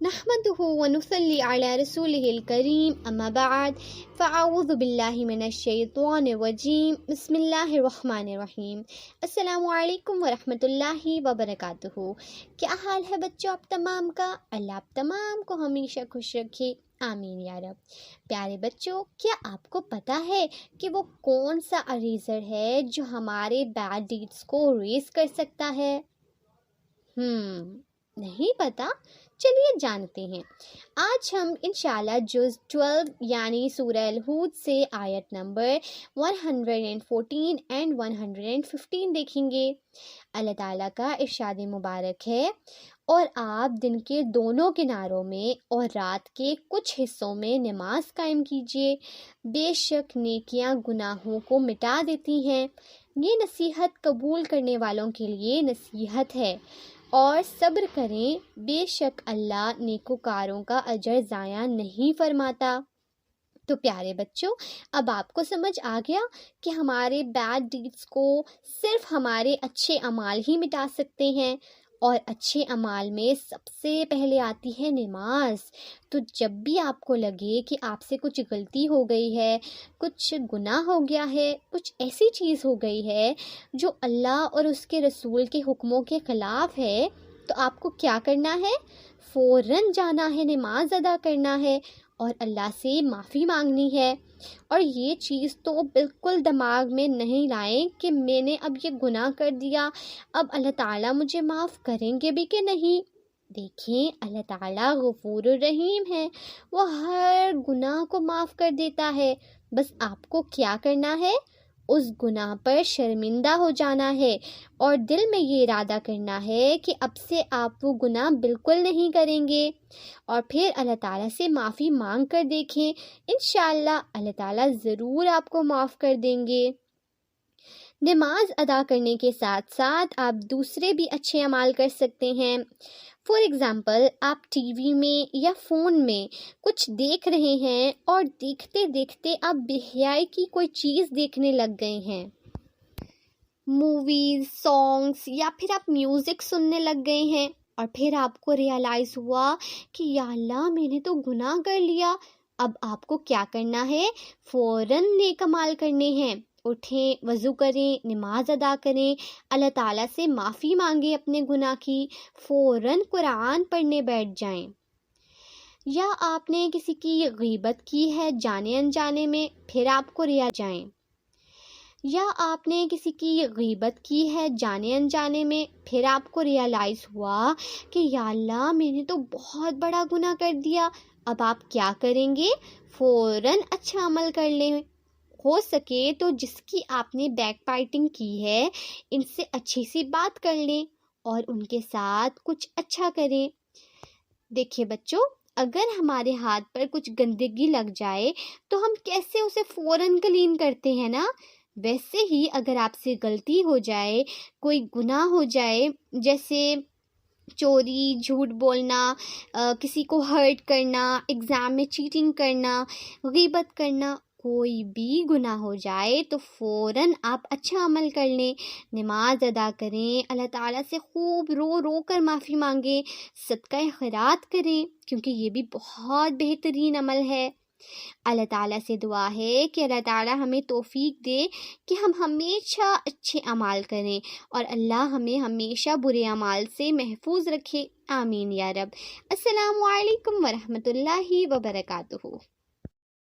نحمده ونصلي على رسوله الكريم اما بعد فاعوذ باللہ من الشیطان الرجیم بسم اللہ الرحمن الرحیم۔ السلام علیکم ورحمۃ اللہ وبرکاتہ۔ کیا حال ہے بچوں آپ تمام کا؟ اللہ آپ تمام کو ہمیشہ خوش رکھے، آمین یا رب۔ پیارے بچوں، کیا آپ کو پتہ ہے کہ وہ کون سا اریزر ہے جو ہمارے بیڈ ڈیڈس کو اریز کر سکتا ہے؟ نہیں پتہ؟ چلیے جانتے ہیں۔ آج ہم انشاءاللہ جز 12 یعنی سورہ الہود سے آیت نمبر 114 and 115 دیکھیں گے۔ اللہ تعالیٰ کا ارشاد مبارک ہے، اور آپ دن کے دونوں کناروں میں اور رات کے کچھ حصوں میں نماز قائم کیجیے، بے شک نیکیاں گناہوں کو مٹا دیتی ہیں۔ یہ نصیحت قبول کرنے والوں کے لیے نصیحت ہے، اور صبر کریں، بے شک اللہ نیکوکاروں کا اجر ضائع نہیں فرماتا۔ تو پیارے بچوں، اب آپ کو سمجھ آ گیا کہ ہمارے بیڈ ڈیڈس کو صرف ہمارے اچھے اعمال ہی مٹا سکتے ہیں، اور اچھے اعمال میں سب سے پہلے آتی ہے نماز۔ تو جب بھی آپ کو لگے کہ آپ سے کچھ غلطی ہو گئی ہے، کچھ گناہ ہو گیا ہے، کچھ ایسی چیز ہو گئی ہے جو اللہ اور اس کے رسول کے حکموں کے خلاف ہے، تو آپ کو کیا کرنا ہے؟ فوراً جانا ہے، نماز ادا کرنا ہے اور اللہ سے معافی مانگنی ہے۔ اور یہ چیز تو بالکل دماغ میں نہیں لائیں کہ میں نے اب یہ گناہ کر دیا، اب اللہ تعالیٰ مجھے معاف کریں گے بھی کہ نہیں۔ دیکھیں، اللہ تعالیٰ غفور الرحیم ہے، وہ ہر گناہ کو معاف کر دیتا ہے۔ بس آپ کو کیا کرنا ہے؟ اس گناہ پر شرمندہ ہو جانا ہے، اور دل میں یہ ارادہ کرنا ہے کہ اب سے آپ وہ گناہ بالکل نہیں کریں گے، اور پھر اللہ تعالیٰ سے معافی مانگ کر دیکھیں، انشاءاللہ اللہ تعالیٰ ضرور آپ کو معاف کر دیں گے۔ نماز ادا کرنے کے ساتھ ساتھ آپ دوسرے بھی اچھے اعمال کر سکتے ہیں۔ فار ایگزامپل، آپ ٹی وی میں یا فون میں کچھ دیکھ رہے ہیں، اور دیکھتے دیکھتے آپ بے حیائی کی کوئی چیز دیکھنے لگ گئے ہیں، موویز، سانگس، یا پھر آپ میوزک سننے لگ گئے ہیں، اور پھر آپ کو ریئلائز ہوا کہ یا اللہ، میں نے تو گناہ کر لیا۔ اب آپ کو کیا کرنا ہے؟ فوراً نیک اعمال کرنے ہیں۔ اٹھیں، وضو کریں، نماز ادا کریں، اللہ تعالیٰ سے معافی مانگیں اپنے گناہ کی، فوراً قرآن پڑھنے بیٹھ جائیں۔ یا آپ نے کسی کی غیبت کی ہے جانے انجانے میں، پھر آپ کو جائیں۔ یا آپ نے کسی کی غیبت کی ہے جانے انجانے میں، پھر آپ کو ریئلائز ہوا کہ یا اللہ، میں نے تو بہت بڑا گناہ کر دیا۔ اب آپ کیا کریں گے؟ فوراً اچھا عمل کر لیں۔ ہو سکے تو جس کی آپ نے بیک بائٹنگ کی ہے، ان سے اچھی سی بات کر لیں اور ان کے ساتھ کچھ اچھا کریں۔ دیکھیے بچوں، اگر ہمارے ہاتھ پر کچھ گندگی لگ جائے تو ہم کیسے اسے فوراً کلین کرتے ہیں نا، ویسے ہی اگر آپ سے غلطی ہو جائے، کوئی گناہ ہو جائے، جیسے چوری، جھوٹ بولنا، کسی کو ہرٹ کرنا، ایگزام میں چیٹنگ کرنا، غیبت کرنا، کوئی بھی گناہ ہو جائے تو فوراً آپ اچھا عمل کر لیں، نماز ادا کریں، اللہ تعالیٰ سے خوب رو رو کر معافی مانگیں، صدقہ خیرات کریں، کیونکہ یہ بھی بہت بہترین عمل ہے۔ اللہ تعالیٰ سے دعا ہے کہ اللہ تعالیٰ ہمیں توفیق دے کہ ہم ہمیشہ اچھے اعمال کریں، اور اللہ ہمیں ہمیشہ برے اعمال سے محفوظ رکھے، آمین یا رب۔ السلام علیکم ورحمۃ اللہ وبرکاتہ۔